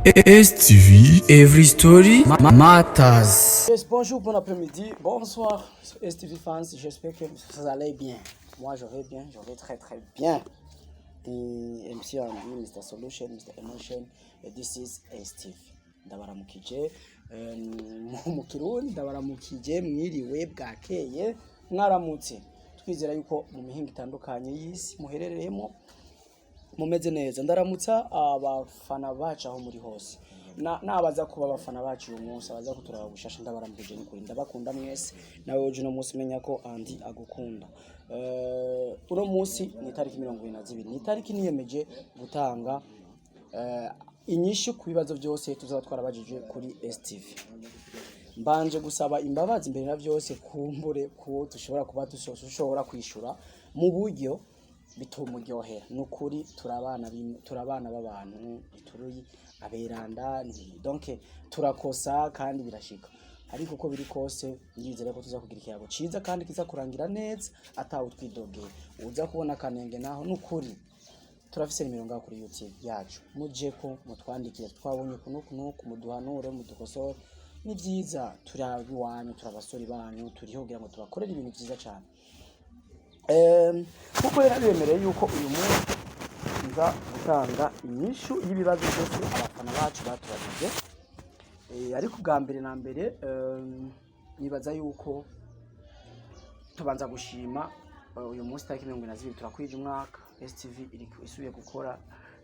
STV, every story matters. Yes, bonjour, bon après-midi, bonsoir, STV fans, j'espère que vous allez bien. Moi, je vais bien, je vais très très bien. Et MC Andy, Mr. Solution, Mr. Emotion, this is STV. Ndabaramukije, mu Kirundi ndabaramukije, mwiriwe bwakeye, mwaramutse. Twizera yuko mu mihinga itandukanye y'isi muherereyemo mumeze neza. Ndaramutsa abafana bacu aho muri hose. Nabaza kuba abafana bacu uyu munsi abaza kuturaba gushasha ndabaramukije n'ukuri ndabakunda mwese. Nawe uje no munsi menya ko Andy agukunda. Uno munsi ni tariki 22, ni tariki niyemeje gutanga inyishu ku bibazo byose tuzaba twarabajije kuri STV. Mbanje gusaba imbabazi mbere na byose kumbure ko dushobora kuba dushobora kwishura mu buryo bitumuryohera. Nukuri turabana b'abantu turi aberanda, donc turakosa kandi birashika, ariko uko biri kose ndizera ko tuza kugira ikiyago ciza kandi kiza kurangira neza atawe twidogeye. Uza kubona kanenge naho nukuri turafise nimero ngaho kuri YouTube yacu, muje ko mutwandikira twabonye kuno muduhanure mudukosore. Ni byiza turabiwanyu, turabasori banyu, turiho kugira ngo tubakorere ibintu byiza cyane. Kuko yarabemereye yuko uyu munsi nza gutanga inyishu y'ibibazo byose abafana bacu batubajije. Ariko bwa mbere na mbere nibaza yuko tubanza gushima uyu munsi tariki 22 turakwije umwaka. STV isubiye gukora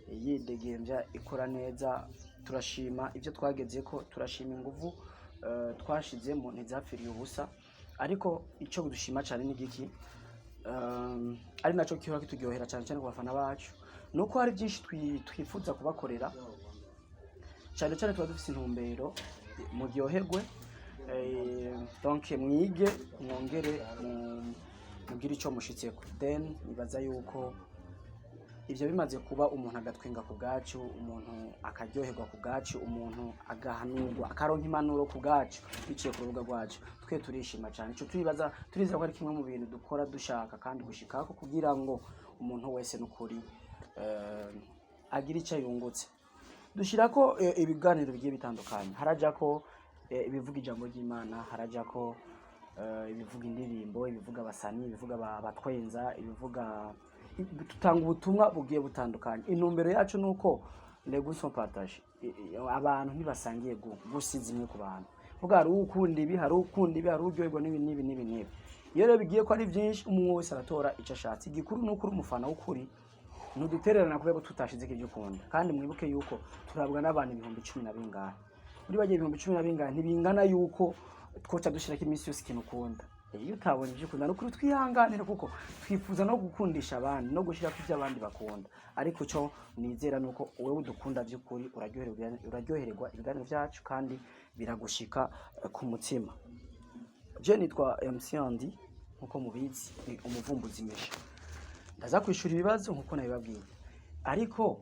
yidegembya ikora neza. Turashima ibyo twageze ko, turashima inguvu twashizemo ntizapfiriye ubusa. Ariko icyo dushima cyane ni giki, ari naco kihora kituryohera cyane cyane ku bafana bacu, nuko hari byinshi twifuza kubakorera cyane cyane. Tuba dufite intumbero muryoherwe, donc mwige mwongere mugire icyo mushitseko. Then nibaza yuko ivyo bimaze kuba umuntu agatwenga ku bwacu, umuntu akaryoherwa ku bwacu, umuntu agahanurwa akaronka impanuro ku bwacu biciye ku rubuga rwacu, twe turishima cyane. Ico turizera ko ari kimwe mu bintu dukora dushaka kandi gushikako kugira ngo umuntu wese n'ukuri agira icyo yungutse. Dushirako ibiganiro bigiye bitandukanye, harajako ibivuga ijambo ry'Imana, harajako ibivuga indirimbo, ibivuga abasani, ibivuga abatwenza, ibivuga tutanga ubutumwa bugiye butandukanye. Intumbero yacu nuko leguson partage, abantu ntibasangiye gusiza imwe ku bantu. Vuga hari ukunda ibi, hari ukunda ibi, hari uryoherwa n'ibi. Iyo rero bigiye ko ari byinshi, umwe wese aratora icyo ashatse. Igikuru nuko uri umufana w'ukuri, ntudutererana kubera ko tutashize ibyo ukunda. Kandi mwibuke yuko turabwa n'abantu 10,000 na bingahe. Muri bagiye 10,000 na bingahe ntibingana yuko twoca dushirako iminsi yose ikintu ukunda. Iyo utabonye ibyo ukunda n'ukuri twihanganira, kuko twifuza no gukundisha abandi no gushira ku byo abandi bakunda. Ariko cyo nizera nuko wewe udukunda by'ukuri uraryoherwa ibiganiro byacu kandi biragushika ku mutima. Je nitwa MC Andy, nkuko mubizi ni umuvumbuzi mesha. Ndaza kwishura ibibazo nkuko nabibabwiye, ariko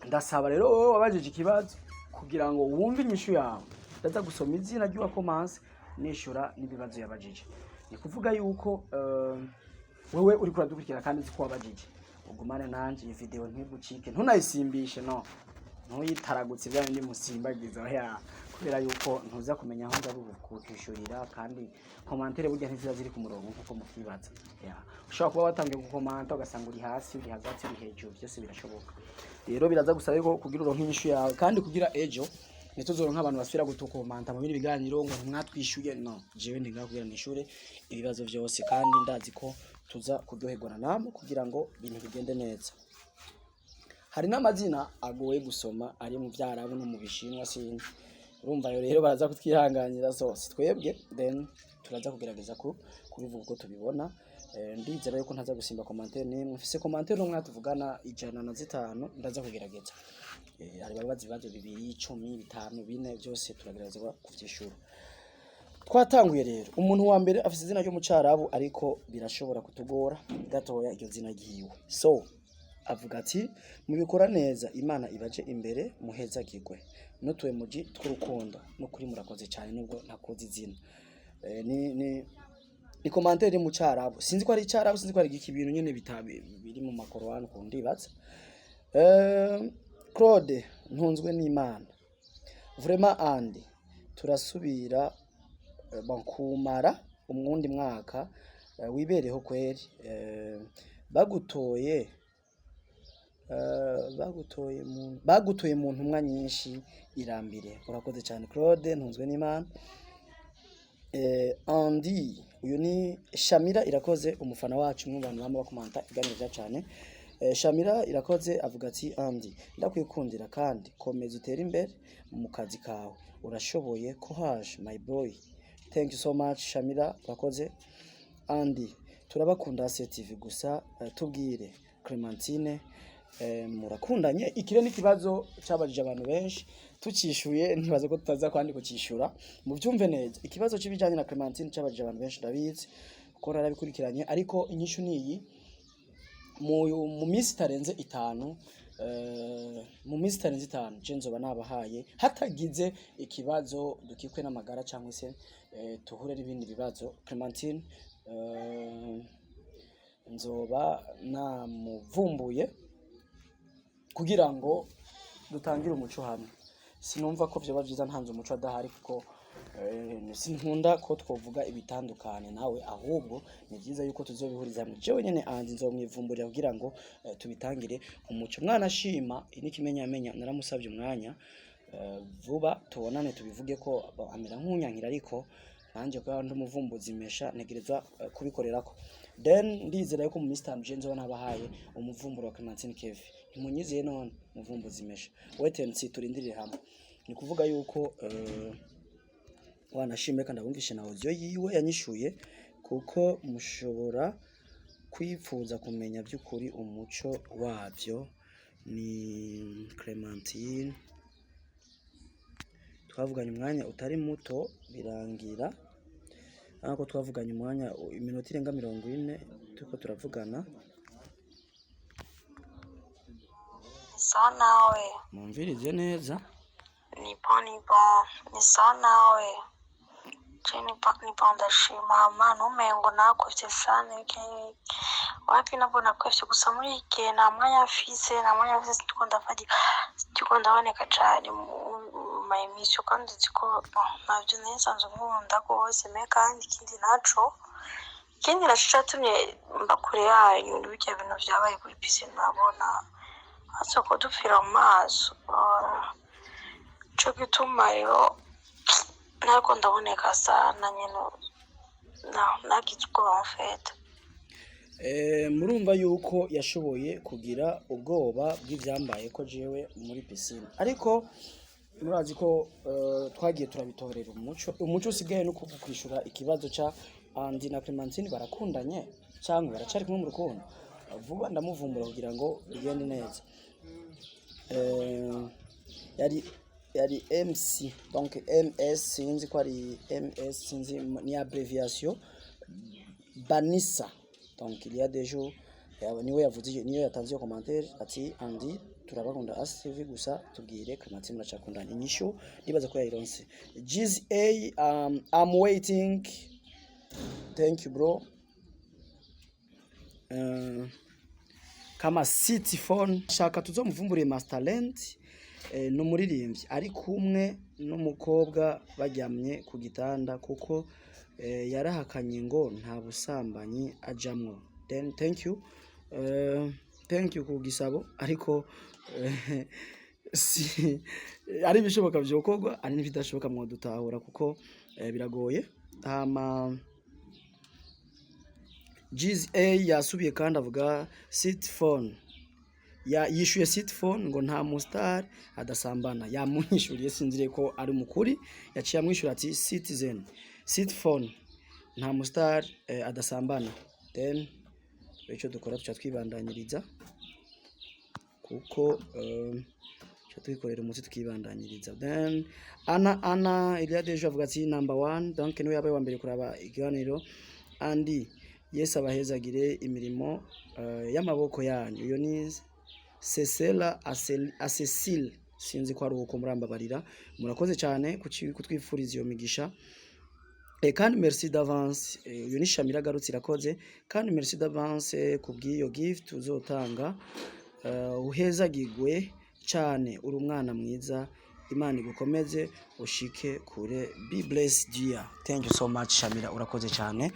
ndasaba rero wowe wabajije ikibazo kugira ngo wumve inyishu yawe. Ndaza gusoma izina ry'uwa commence nishura n'ibibazo yabajije. Ni kuvuga yuko wewe uri kuradukurikira kandi uzi ko wabajije, ugumane nanje iyi video ntigucike, ntunayisimbishe, no ntuyitaragutse bya ndi musimbagiza ya, kubera yuko ntuza kumenya aho ndabukukishurira. kandi commentaire burya ntiziza ziri ku murongo nkuko mukibaza. Ushobora kuba watangiye gukomanta ugasanga uri hasi, uri hagati, uri hejuru, byose birashoboka. Rero biraza gusaba ko kugira uronke inyishu yawe, kandi kugira ejo nituzoronka abantu basubira gutukomanta mu bindi biganiro ngo mwatwishuye. No, jewe ndi ngaho kugira nishure ibibazo byose, kandi ndazi ko tuza kuryoherwa namwe kugira ngo ibintu bigende neza. Hari n'amazina agoye gusoma ari mu byarabu no mu bishinwa sinzi, urumva rero baraza kutwihanganira. So twebwe then turaza kugerageza kubivuga uko tubibona. Ndizera yuko ntaza gusimba commentaire nimwe. Mfise commentaire no mwatuvugana 105 ndaza kugerageza. Hari babazi ibibazo 2, 10, 5, 4 byose turagerageza kuvyishura. Twatanguye rero, umuntu wa mbere afise izina ryo mu Carabu ariko birashobora kutugora gatoya iryo zina gihiwe. So avuga ati mubikora neza, Imana ibaje imbere, muheza gigwe n'utwe muji tw'urukundo no kuri murakoze cyane nubwo nakoze izina. Ni commentaire mu Carabu, sinzi ko ari Carabu, sinzi ko ari iki bintu nyene biri mu makorowani ko ndibaza. Claude ntunzwe n'Imana vraiment andi turasubira bankumara umwundi mwaka wibereho kweri bagutoye mu ntumwa nyinshi irambire. Urakoze cyane Claude ntunzwe n'Imana. Andi uyu ni Shamira Irakoze umufana wacu mu bantu bamwe bakomanta iganira cyane. Shamira Irakoze avuga ati Andi ndakwikundira kandi komeza utere imbere mu kazi kawe urashoboye courage my boy. Thank you so much Shamira Irakoze. Andi turabakunda CTV gusa tubwire Clementine murakundanye. Ikire n'ikibazo cyabajije abantu benshi tukishuye ntibaze ko tutaza kwandi kucishura mu byumve neza. Ikibazo cy'ibijanye na Clementine cyabajije abantu benshi ndabizi kuko narabikurikiranye, ariko inyishu niyi mu minsi tarenze 5 je nzoba nabahaye hatagize ikibazo dukikwe n'amagara cyangwa se tuhure n'ibindi bibazo. Clementine nzoba namuvumbuye kugira ngo dutangire umuco hamwe. Sinumva ko byoba byiza ntanze umuco adahari kuko sinkunda ko twovuga ibitandukane nawe, ahubwo ni byiza yuko tuzobihuriza hamwe. Jewe nyene Andi nzomwivumburira kugira ngo tubitangire umuco. Mwana shima inikimenyamenya naramusabye umwanya vuba tubonane tubivuge ko amera nk'unyankira, ariko nanje ko ndi umuvumbuzi mesha negerezwa kubikorerako. Then ndizera yuko mu Mr. Mje nzoba nabahaye umuvumburo wa Clementine Kevin. Ntimunyiziye none muvumbuzi mesha. Wait and see turindirire hamwe. Ni kuvuga yuko wanashimye kandi abumvishe na audio yiwe yanyishuye kuko mushobora kwifuza kumenya by'ukuri umuco wabyo. Ni Clementine twavuganye umwanya utari muto birangira ariko twavuganye umwanya iminota irenga 40 tuko turavugana. Sawa nawe Mumvirize neza. nipo ni sawa nawe nipo ndashima mana umengo nakwevye sana wapi nabona kwevye gusa muri iki nta mwanya afise tuko ndaboneka cane mu emission kandi ziko navyo nesanzwe nkunda gose me kandi ikindi naco catumye mbakure yanyu n'ibyo bintu vyabaye kuri piscine nabona asoko dupfira mu maso cyo gituma rero nako ndaboneka sana nyene nakitsuko bamfete. Murumva yuko yashoboye kugira ubwoba bw'ivyambaye ko jewe muri piscine, ariko murazi ko twagiye turabitorera umuco usigaye no kwishura ikibazo ca Andi na Clementine barakundanye cyangwa baracari kumwe mu rukundo. Vuba ndamuvumbura kugira ngo bigende neza. Yari MC donc MS sinzi ko ari MS sinzi ni abbreviation Banissa. Donc il y a des jours niwe yavuze niyo yatanze commentaire ati Andi turabakunda ACV gusa tubwire Clementine muracakundana. Inyishu nibaza ko yayironse. GZA I'm waiting. Thank you bro. Kama City Phone shaka tuzomuvumburiye Masterland n'umuririmbyi ari kumwe n'umukobwa bajyamye ku gitanda kuko yarahakanye ngo nta busambanyi ajamwo. Then thank you ku gisabo, ariko si ari bishoboka byokorwa ari n'ibidashoboka mu dutahura kuko biragoye. GZA yasubiye kandi avuga City Phone yishuye City Phone ngo nta mustar adasambana. Yamunyishuriye sinzire ko ari mukuri, yaciye amwishura ati City Phone nta mustar adasambana. Then icyo dukora tuca twibandanyiriza kuko cyo twikorera umuti tukibandanyiriza. Then Ana il y a déjà avuga ati number 1 donc niwe yabaye wa mbere kuraba iganiro. Andi Yes abahezagire imirimo y'amaboko yanyu. Iyo ni Cecela Cecile sinzi ko ari uko murambabarira. Murakoze cyane kutwifuriza iyo migisha. Kandi merci d'avance. Iyo ni Shamira garutse irakoze kandi merci d'avance kubw'iyo gift uzotanga. Uhezagirwe cyane, uri umwana mwiza, Imana igukomeze ushike kure. Be blessed dear. Thank you so much Shamira, urakoze cyane.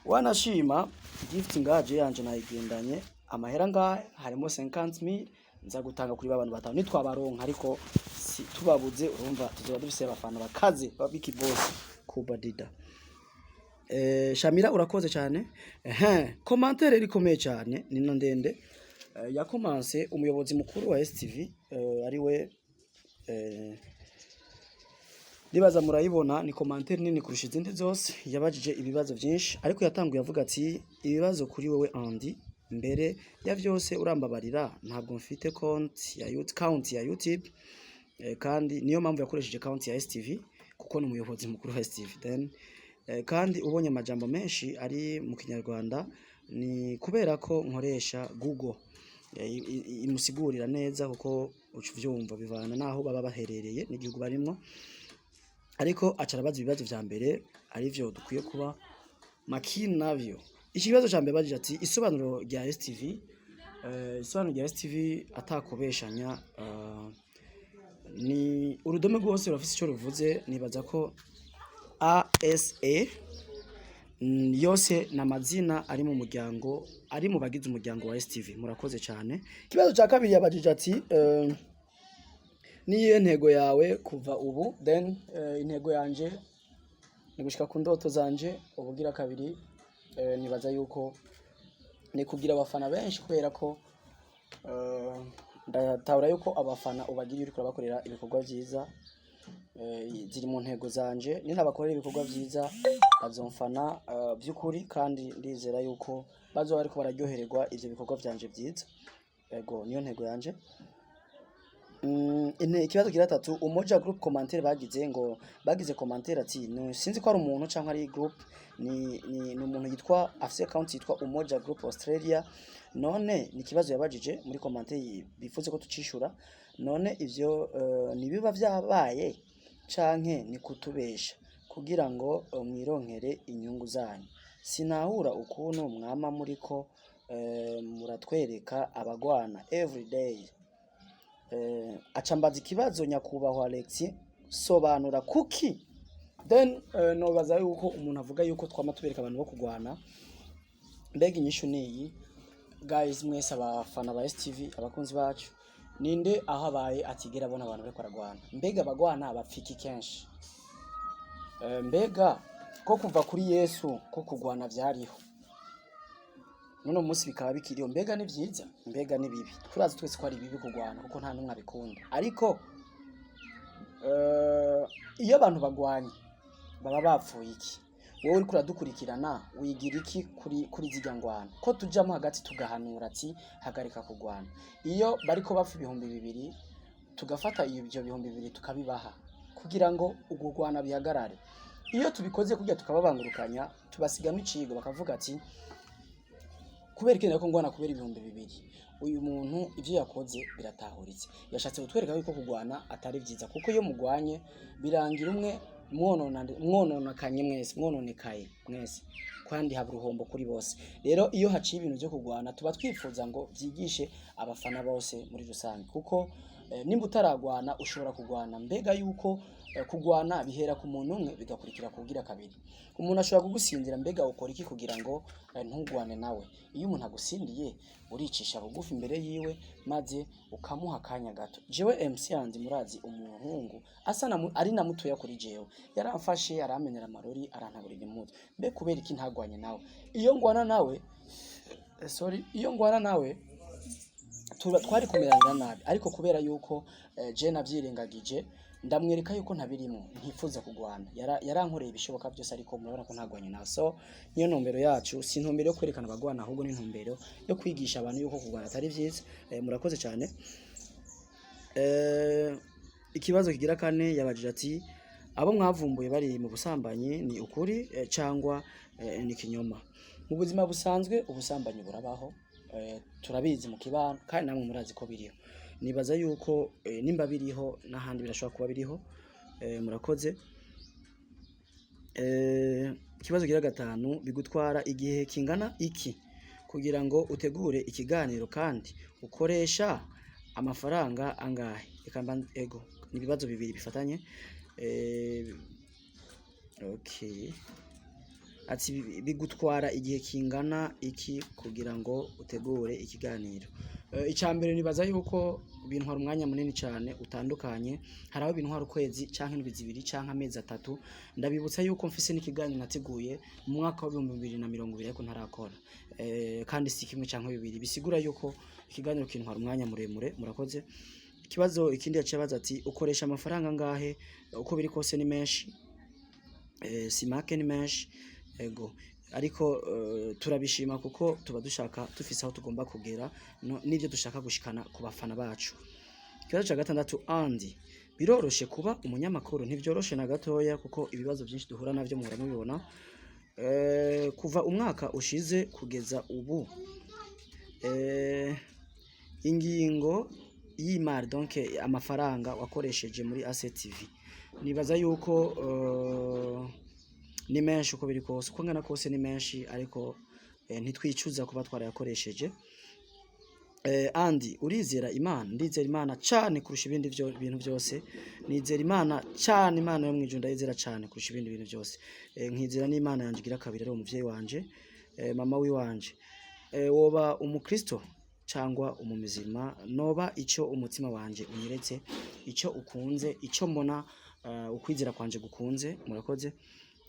Wanashima gift ngaje yanje nayigendanye amahera ngahe harimo 50,000 nza gutanga kuri babantu batanu nitwabaronka, ariko si tubabuze urumva tuzoba dufise abafana bakaze babiki boss Kuba Dida. Shamira urakoze cyane. Commentaire rikomeye cyane nino ndende yakomanse umuyobozi mukuru wa STV ariwe Nibaza murayibona, ni commentaire nini kurusha izindi zose, yabajije ibibazo byinshi ariko yatanguye avuga ati ibibazo kuri wewe Andy, mbere ya byose urambabarira ntabwo mfite account ya YouTube kandi niyo mpamvu yakoresheje account ya STV kuko ni umuyobozi mukuru wa STV. Then kandi ubonye amajambo menshi ari mu Kinyarwanda ni kubera ko nkoresha Google imusigurira neza kuko uvyumva bivana naho baba baherereye n'igihugu barimo, ariko acarabaza ibibazo vya mbere arivyo dukwiye kuba makini navyo. Ikibazo ca mbere bagije ati isobanuro rya STV, isobanuro rya STV atakobeshanya ni urudome rwose rufise ico ruvuze. Nibaza ko ASA yose namazina ari mu muryango, ari mu bagize umuryango wa STV. Murakoze cyane. Ikibazo ca kabiri yabajije ati niye ntego yawe kuva ubu. Then intego yanje ni gushika ku ndoto zanje. Ubugira kabiri nibaza yuko ni kugira abafana benshi, kubera ko ndatahura yuko abafana ubagira uri kurabakorera ibikorwa byiza, ziri mu ntego zanje. Ni nabakorera ibikorwa byiza bazomfana by'ukuri, kandi ndizera yuko bazoba ariko bararyohererwa ivyo bikorwa byanje byiza. Yego niyo ntego yanje. Ikibazo kira 3 Umoja Group commentaire bagize commentaire ati sinzi ko ari umuntu cyangwa ari group, ni umuntu yitwa afise account yitwa Umoja Group Australia. None ni kibazo yabajije muri commentaire bifuze ko tucishura. None ivyo nibiba vyabaye canke ni kutubesha kugira ngo mwironkere inyungu zanyu. Sinahura ukuntu mwama muriko muratwereka abagwana everyday. Acambaza ikibazo nyakubahwa Alex, sobanura kuki. Then nobaza yuko umuntu avuga yuko twama tubereka abantu bo kugwana. Mbega inyishu niyi guys, mwese abafana ba STV abakunzi bacu, ninde aho abaye atigera abona abantu bariko aragwana? Mbega abagwana abapfiki kenshi? Mbega ko kuva kuri Yesu ko kugwana vyariho, none umunsi bikaba bikiriho? Mbega ni vyiza, mbega ni bibi? Turazi twese ko ari bibi kugwana kuko nta numwe abikunda, ariko iyo abantu bagwanye baba bapfuye iki? Wowe uri kuradukurikirana wigira iki kuri zijya ngwana? Ko tujamo hagati tugahanura ati hagarika kugwana. Iyo bariko bapfa 200 tugafata ibyo 200 tukabibaha kugira ngo ugugwana bihagarare. Iyo tubikoze kujya tukababangurukanya tubasigamo icigo bakavuga ati kubera ikindi ko ngwana kubera 200, uyu muntu ivyo yakoze biratahuritse. Yashatse gutwereka yuko kugwana atari vyiza, kuko iyo mugwanye birangira umwe mwononakanye mwononekaye mwese, kandi haba uruhombo kuri bose. Rero iyo haciye ibintu byo kugwana tuba twifuza ngo byigishe abafana bose muri rusange, kuko nimba utaragwana ushobora kugwana. Mbega yuko kugwana bihera ku muntu umwe bigakurikira kugira kabiri. Umuntu ashobora kugusindira, mbega ukora iki kugira ngo ntugwane nawe? Iyo umuntu agusindiye uricisha bugufi imbere yiwe maze ukamuha kanya gato. Jewe MC Andy murazi umuhungu asa ari na mutoya kuri jewe, yaramfashe aramenera amarori arantaburira impuzu. Mbe kubera iki ntagwanye nawe? Iyo ngwana nawe twari kumeranira nabi, ariko kubera yuko je navyirengagije ndamwereka yuko ntabirimo, ntifuza kugwana. Yarankoreye ibishoboka byose, ariko murabona ko ntagwanye nawe. So niyo ntumbero yacu, si ntumbero yo kwerekana abagwana, ahubwo ni ntumbero yo kwigisha abantu yuko kugwana atari vyiza. Murakoze cyane. Ikibazo kigira 4 yabajije ati abo mwavumbuye bari mu busambanyi ni ukuri cyangwa ni kinyoma? Mu buzima busanzwe ubusambanyi burabaho, turabizi mu kibano, kandi namwe murazi ko biriho. Nibaza yuko nimba biriho n'ahandi birashobora kuba biriho. Murakoze. Ikibazo kigira 5 bigutwara igihe kingana iki kugira ngo utegure ikiganiro kandi ukoresha amafaranga angahe? Ego ni ibibazo bibiri bifatanye. Okay, ati bigutwara igihe kingana iki kugira ngo utegure ikiganiro? Icambere nibaza yuko bintwara umwanya munini cyane utandukanye. Haraho bintwara ukwezi canke indwi zibiri canke amezi 3. Ndabibutsa yuko mfise n'ikiganiro nateguye mu mwaka wa 2020 ariko ntarakora, kandi si kimwe canke bibiri, bisigura yuko ikiganiro kintwara umwanya muremure. Murakoze. Ikibazo ikindi yacabaza ati ukoresha amafaranga ngahe? Uko biri kose ni menshi, si make ni menshi. Ego ariko turabishima kuko tuba dushaka dufise aho tugomba kugera n'ivyo dushaka gushikana ku bafana bacu. Ikibazo ca gatandatu, Andi biroroshe kuba umunyamakuru? Ntivyoroshe na gatoya kuko ibibazo byinshi duhura navyo muhora mubibona. Kuva umwaka ushize kugeza ubu, ingingo y'imari donc amafaranga wakoresheje muri ACTV nibaza yuko ni menshi. Uko biri kose, uko ngana kose ni menshi, ariko ntitwicuza kuba twarayakoresheje. Andi urizera Imana? Ndizera Imana cyane kurusha ibindi bintu byose. Nizera Imana cyane, Imana yo mwijuru ndayizera cyane kurusha ibindi bintu byose. Nkizera n'Imana yanje gira kabiri ari umuvyeyi wanje, mama wanje. Woba umukristo cyangwa umumizima? Noba icyo umutima wanje unyeretse, icyo ukunze, icyo mbona ukwizera kwanje gukunze. Murakoze.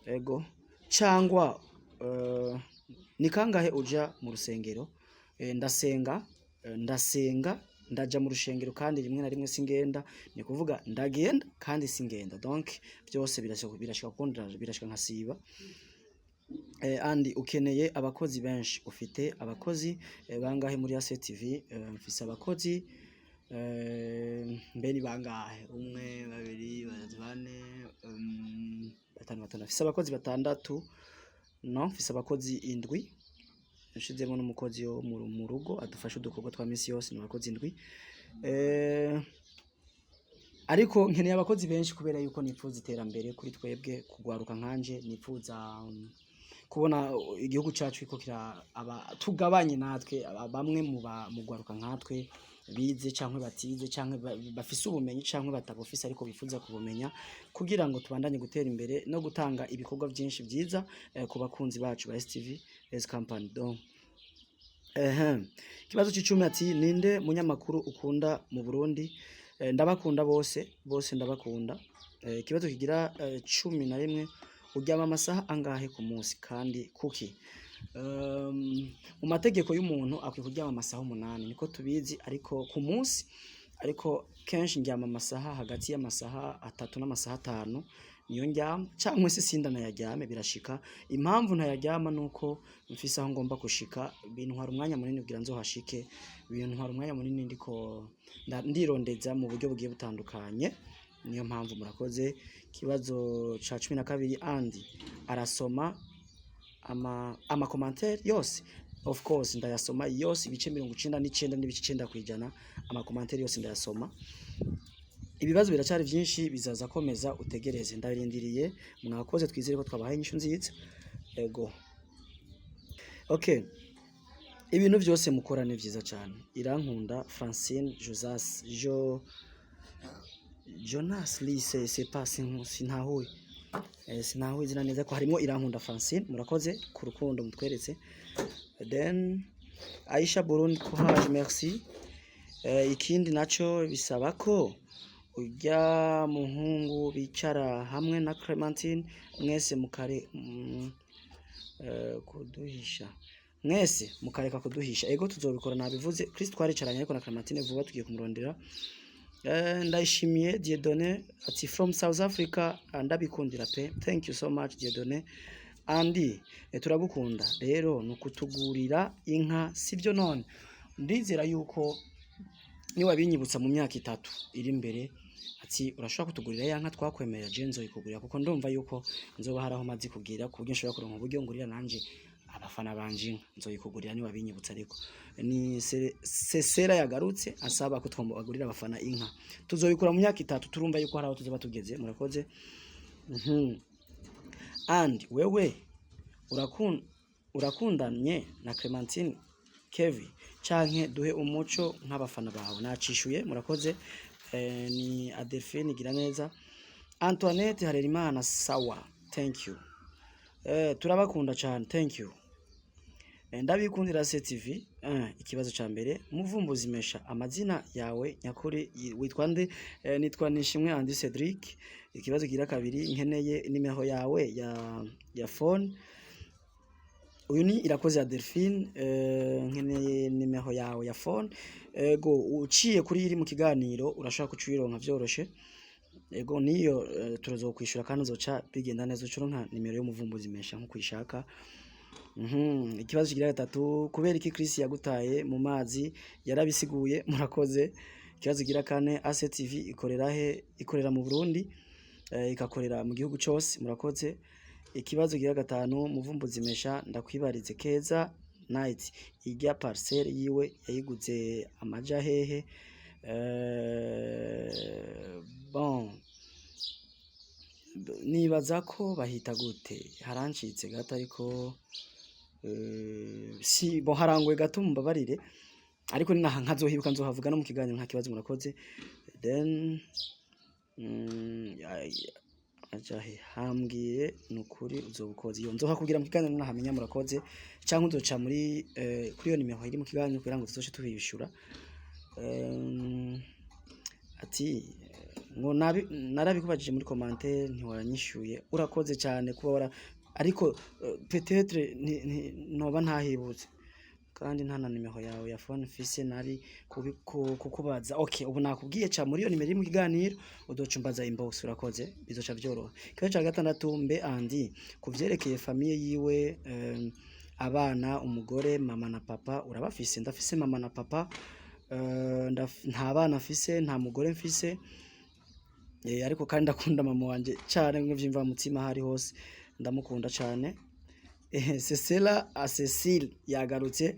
Ego cyangwa ni kangahe uja mu rusengero? Ndasenga ndaja mu rushengero kandi rimwe na rimwe singenda, ni kuvuga ndagenda kandi singenda, donc byose birashika kundira, birashika nkasiba. Andi ukeneye abakozi benshi? Ufite abakozi bangahe muri ACTV? Mfise abakozi mbeni bangahe? 1 2 4 5 mfise abakozi 6. No, mfise abakozi 7. Nshizemo n'umukozi wo mu rugo adufasha udukorwa twa misi yose, ni abakozi 7. Ariko nkeneye abakozi benshi kubera yuko nipfuza iterambere kuri twebwe kugwaruka nkanje. Nipfuza kubona igihugu cyacu iko tugabanye natwe bamwe mu gwaruka nkatwe bize canke batize canke bafise ubumenyi canke batabufise ariko bifuza kubumenya, kugira ngo tubandanye gutera imbere no gutanga ibikorwa byinshi byiza ku bakunzi bacu ba STV as company. Donc kibazo c'icumi ati ninde munyamakuru ukunda mu Burundi? Ndabakunda bose ndabakunda. Kibazo kigira 11, uryama amasaha angahe ku munsi kandi kuki? Mu mategeko y'umuntu akwiye kuryama amasaha 8 niko tubizi, ariko ku munsi, ariko kenshi ndyama amasaha hagati y'amasaha 3 n'amasaha 5 niyo ndyama, cyangwa se sinda nayaryame birashika. Impamvu ntayaryama nuko mfise aho ngomba gushika, bintwara umwanya munini kugira nzohashike, bintwara umwanya munini ndiko ndirondeza mu buryo bugiye butandukanye, niyo mpamvu. Murakoze. Kibazo ca 12, Andi arasoma ama commentaire yose? Of course ndayasoma yose, ibice 99 n'ibice 9% ama commentaire yose ndayasoma. Ibibazo biracari byinshi, bizaza komeza utegereze, ndabirindiriye. Mwakoze, twizere ko twabahaye inyishu nziza. Ego okay, ibintu byose mukora ni byiza cyane. Irankunda Francine Jonas Lise c'est pas sinahuye izina neza ko harimo Irankunda Francine. Murakoze ku rukundo mutweretse. Then Aisha Burundi courage, merci. Ikindi naco bisaba ko ujya muhungu bicara hamwe na Clementine mwese kuduhisha, mwese mukareka kuduhisha. Ego tuzobikora, nabivuze. Kristo twaricaranye ariko na Clementine vuba tugiye kumurondera. Ndayishimiye Dieudonné ati from South Africa, ndabikundira pe. Thank you so much Dieudonné. Andi turagukunda rero nukutugurira inka sibyo? None ndizera yuko niwa binyibutsa mu myaka 3 iri imbere, ati urashobora kutugurira ya nka twakwemerera je nzoyikugurira, kuko ndumva yuko nzoba haraho mazi kugira ku buryo nshobora kuronka uburyo ngurira nanje abafana banje inka, nzoyikugurira niwa binyibutsa. Ariko ni Sesera yagarutse asaba ko twagurira abafana inka, tuzoyikura mu myaka 3, turumva yuko haraho tuzoba tugeze. Murakoze. And wewe urakundanye na Clementine Kevin? canke duhe umuco nk'abafana bawe. Nacishuye murakoze. Ni Adelphine Giraneza. Antoinette Harerimana sawa, thank you. Turabakunda cyane, thank you. Ndabikundira CTV. Ikibazo ca mbere, muvumbuzi mesha amazina yawe nyakuri witwa nde? Nitwa Nishimwe Andy Cedric. Ikibazo gira kabiri, nkeneye nimero yawe ya phone. Uyu ni Irakoze ya Delphine. Nkeneye nimero yawe ya phone. Ego uciye kuri iri mu kiganiro urashaka kucironka vyoroshe. Ego niyo turazokwishura kandi uzoca bigenda neza ucuronka nimero y'umuvumbuzi mesha nko kwishaka. Ikibazo kigira gatatu, kubera iki Chris yagutaye mu mazi? Yarabisiguye murakoze. Ikibazo kigira kane, ACTV ikorera he? Ikorera mu Burundi, ikakorera mu gihugu cyose murakoze. Ikibazo kigira gatanu, muvumbuzi mesha ndakwibarize Keza Night ijya parcelle yiwe yayiguze amaja hehe? Bon, nibaza ko bahita gute, harancitse gato ariko si bo harangwe gato mumbabarire, ariko ni naha nkazohibuka nzohavuga no mu kiganiro nta kibazo murakoze. Then ajahe hambwiye nukuri uzobukoze iyo nzoha kugira mu kiganiro nahamenya murakoze, cyangwa uzoca muri kuri yo nimero iri mu kiganiro kugira ngo tuzoce tubishura. Ati ngo narabikubajije muri commentaire ntiwaranyishuye, urakoze cyane kuba ariko peut-être noba ntahibutse kandi nta na nimero yawe ya phone fise nari kukubaza. Okay, ubu nakubwiye ca muri yo nimero iri mu kiganiro udocumbaza inbox urakoze bizoca byoroha. Kibazo ca gatandatu, mbe Andy kuvyerekeye famille yiwe, abana, umugore, mama na papa urabafise? Ndafise mama na papa, nta bana mfise, nta mugore mfise, ariko kandi ndakunda mama wanje cyane nk'vyimva mutima hari hose ndamukunda cyane. Cecila Cecile yagarutse.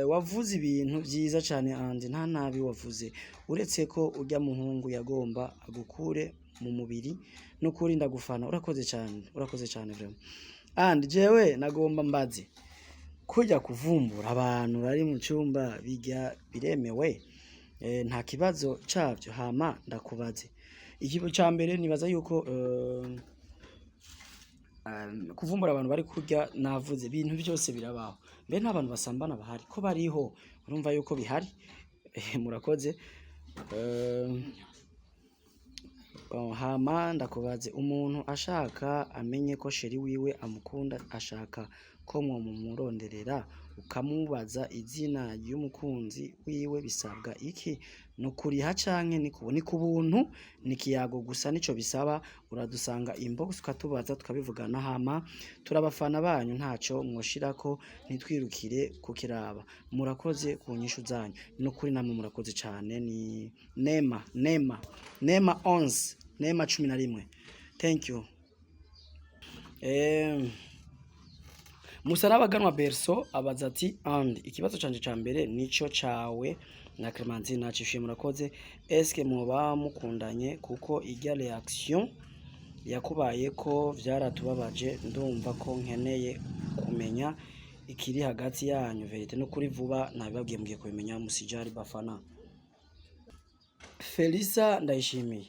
Wavuze ibintu byiza cyane Andy, nta nabi wavuze, uretse ko ujya muhungu yagomba agukure mu mubiri no kuri ndagufana. Urakoze cyane vraiment. And jewe nagomba mbaze kujya kuvumbura abantu bari mu cyumba bijya biremewe? Nta kibazo cyavyo. Hama ndakubaze ikibo ca mbere, nibaza yuko kuvumbura abantu bari kurya, navuze ibintu byose birabaho. Mbe nta bantu basambana bahari? Ko bariho urumva yuko bihari. Murakoze. Hama ndakubaze, umuntu ashaka amenye ko sheri wiwe amukunda, ashaka ko mumuronderera ukamubaza izina y'umukunzi wiwe, bisabwa iki? Nukuriha canke ni ku buntu? Ni kiyago gusa nico bisaba? Uradusanga inbox ukatubaza tukabivugana. Hama turabafana banyu ntaco mwoshirako, nitwirukire kukiraba. Murakoze ku nyishu zanyu nukuri, namwe murakoze cyane. Ni Nema 11 thank you. Musarabaganwa Berso abaza ati Andy, ikibazo canje ca mbere nico cawe na Clementine nacishuye murakoze. Eske muba mukundanye? Kuko ijya reaction yakubaye ko vyaratubabaje, ndumva ko nkeneye kumenya ikiri hagati yanyu verite no kuri vuba nabibabwiye mugiye kubimenya musijari bafana. Felisa Ndayishimiye.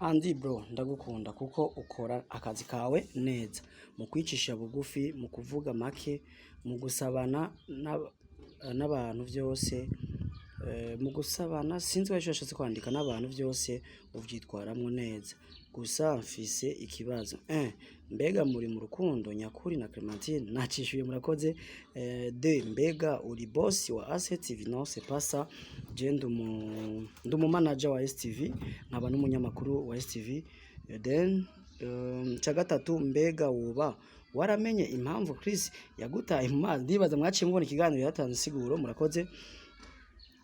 Andy bro, ndagukunda kuko ukora akazi kawe neza, mu kwicisha bugufi, mu kuvuga make, mu gusabana n'abantu byose, mu gusabana sinzi wacyo yashatse kwandika n'abantu byose uvyitwaramwo neza. Gusa mfise ikibazo, mbega muri mu rukundo nyakuri na Clementine? Nacishuye murakoze. De mbega uri boss wa ACTV? Non c'est pas ça, je ndumu manager wa STV, nkaba n'umunyamakuru wa STV. Then ca gatatu, mbega woba waramenye impamvu Chris yagutaye mu mazi? Ndibaza mwaciye mubona ikiganiro yatanze siguro murakoze.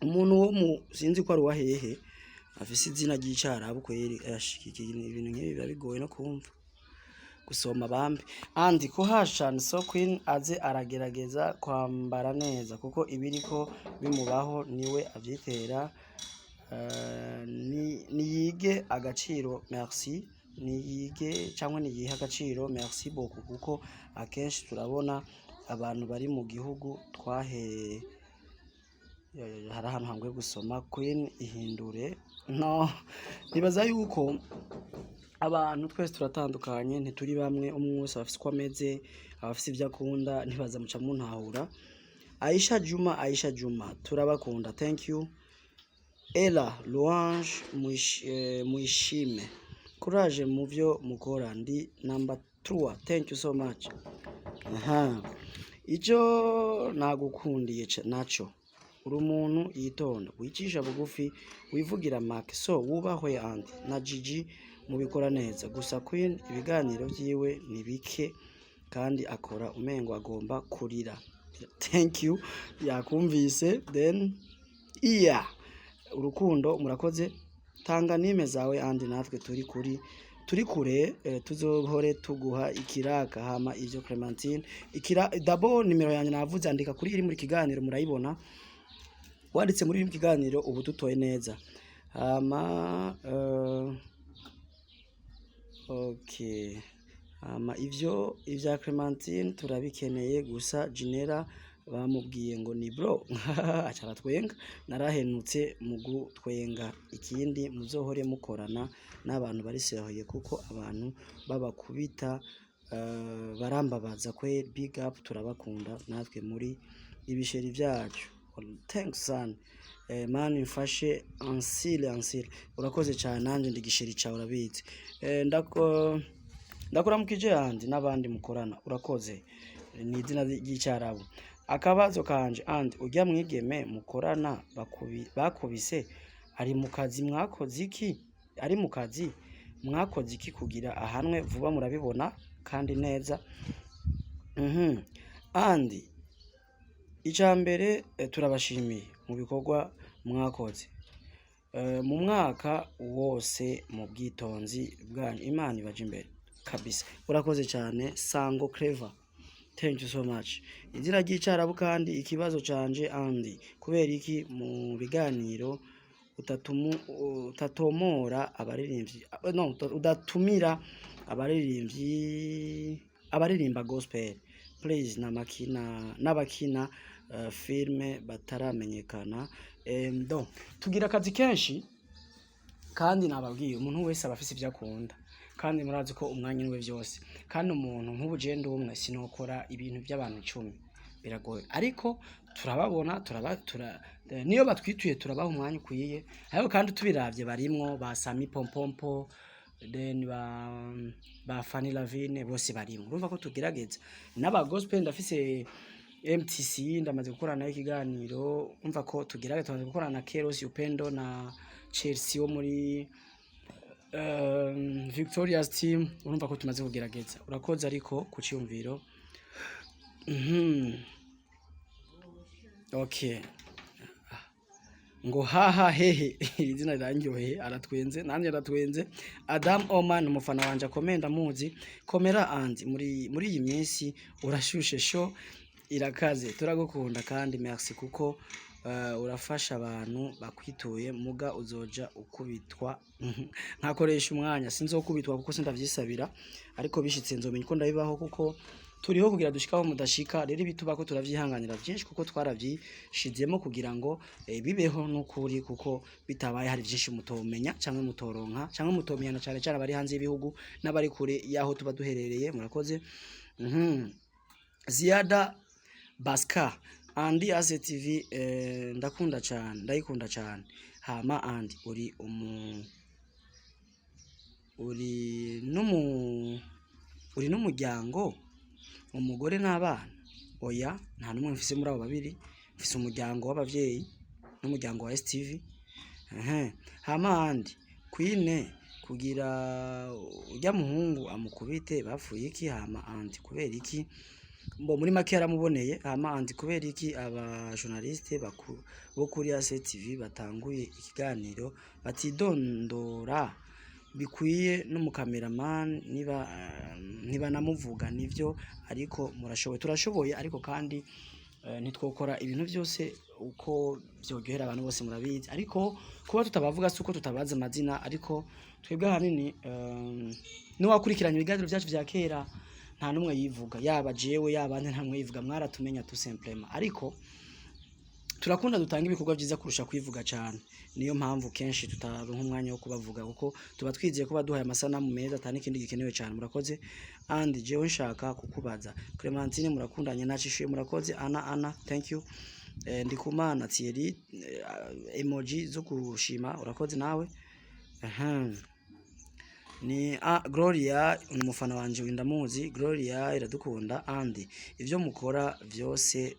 Umuntu wo mu sinzi ko ari wa hehe afise izina ry'icarabu kweri, ashikike ibintu nk'ibi biba bigoye no kumva gusoma bambi. Andi ko hashana so Queen aze aragerageza kwambara neza, kuko ibiriko bimubaho niwe avyitera. Niyige agaciro, merci. Niyige cyangwa niyiha agaciro, merci beaucoup, kuko akenshi turabona abantu bari mu gihugu hari ahantu hangwe gusoma Queen ihindure no nibaza yuko abantu twese turatandukanye ntituri bamwe umwe wese afite uko ameze abafite ibyo akunda ntibaza muca muntahura Aisha Juma turabakunda thank you Ella Louange Muishime courage mu byo mukora ndi number 3 thank you so much icyo nagukundiye naco uri umuntu yitonda wicisha bugufi wivugira make so wubahwe and na Gigi mubikora neza gusa Queen ibiganiro byiwe ni bike kandi akora umengo agomba kurira thank you yakumvise then urukundo murakoze tanga nime zawe andi natwe turi kure tuzohore tuguha ikiraka hama ivyo Clementine dabo nimero yanjye navuze andika kuri iri muri kiganiro murayibona wanditse muri kiganiro ubu tutoye neza hama okay hama ivya Clementine turabikeneye gusa Jinera bamubwiye ngo ni bro acara twenga narahenutse mu gutwenga ikindi muzohore mukorana n'abantu bari sehoye kuko abantu babakubita barambabaza kwe big up turabakunda natwe muri ibisheri byacu thanks son man mfashe ansile urakoze cyane nanjye ndigisheri cyawe urabizi ndakora mukije yandi n'abandi mukorana urakoze ni izina ry'icyarabu akabazo kanje and ujya mwigeme mukorana bakubise ari mu kazi mwakoze iki kugira ahanwe vuba murabibona kandi neza andi icambere turabashimiye mu bikorwa mwakoze mu mwaka wose mu bwitonzi bwanyu Imana ibaje imbere kabisa urakoze cyane Sango Clever thank you so much izina ry'icarabu kandi ikibazo canje andi kubera iki mu biganiro utatomora abaririmbyi udatumira abaririmba gospel please n'abakina filme bataramenyekana donc tugira akazi kenshi kandi nababwiye umuntu wese abafise ibyo akunda kandi murazi ko umwanya niwe byose kandi umuntu nk'ubugende umwe sinokora ibintu by'abantu 10 biragoye ariko turababona niyo batwituye turabaha umwanya ukwiye ariko kandi tubiravye barimwo ba Sami Pompompo then ba Fanny Lavine bose barimwo urumva ko tugerageza n'aba gospel ndafise MTC ndamaze gukorana nayo ikiganiro umva ko tugerageza tumaze gukorana na Keros Upendo na Chelsea wo muri Victoria's team urumva ko tumaze kugerageza urakoze ariko ku cyumviro okay ngo haha hehe izina ryanyohe aratwenze nanjye aratwenze Adam Oman umufana wanje akomenda muzi komera andi muri iyi minsi urashushe sho irakaze turagukunda kandi merci kuko urafasha abantu bakwituye muga uzoja ukubitwa nkakoresha umwanya sinzokubitwa kuko sindavyisabira ariko bishitse nzomenya ko ndabibaho kuko turiho kugira dushikaho mudashika rero bitubako turavyihanganira byinshi kuko twaravyishizemo kugira ngo bibeho n'ukuri kuko bitabaye hari byinshi mutomenya cyangwa mutoronka cyangwa mutomenya cyane cyane bari hanze y'ibihugu n'abari kure yaho tuba duherereye murakoze Ziada Baska andi Ase TV ndayikunda cyane hama andi uri n'umuryango umugore n'abana oya nta numwe mfise muri abo babiri mfise umuryango w'abavyeyi n'umuryango wa STV hama andi Queen kugira ujya muhungu amukubite bapfuye iki hama andi kubera iki mbo muri make yaramuboneye hama andi kubera iki aba journaliste bo kuri ACTV batanguye ikiganiro batidondora bikwiye n'umukameraman niba namuvuga nivyo ariko turashoboye ariko kandi nitwokora ibintu byose uko byogera abantu bose murabizi ariko kuba tutabavuga suko tutabaza amazina ariko twebwe hanini no wakurikiranye ibiganiro byacu bya kera nta numwe yivuga, yaba jewe yaba nta numwe yivuga, mwaratumenya tout simplement. Ariko turakunda dutanga ibikorwa byiza kurusha kwivuga cyane, niyo mpamvu kenshi tutaronka umwanya wo kubavuga kuko tuba twizeye ko baduhaye amasanamu meza atani ikindi gikenewe cyane. Murakoze. And jewe nshaka kukubaza Clementine, murakundanye nacishuye, murakoze. Ana thank you. Ndikumana Thierry, emoji zo kushima, urakoze nawe. Ni Gloria, umufana wanje windamuzi. Gloria iradukunda, and ivyo mukora vyose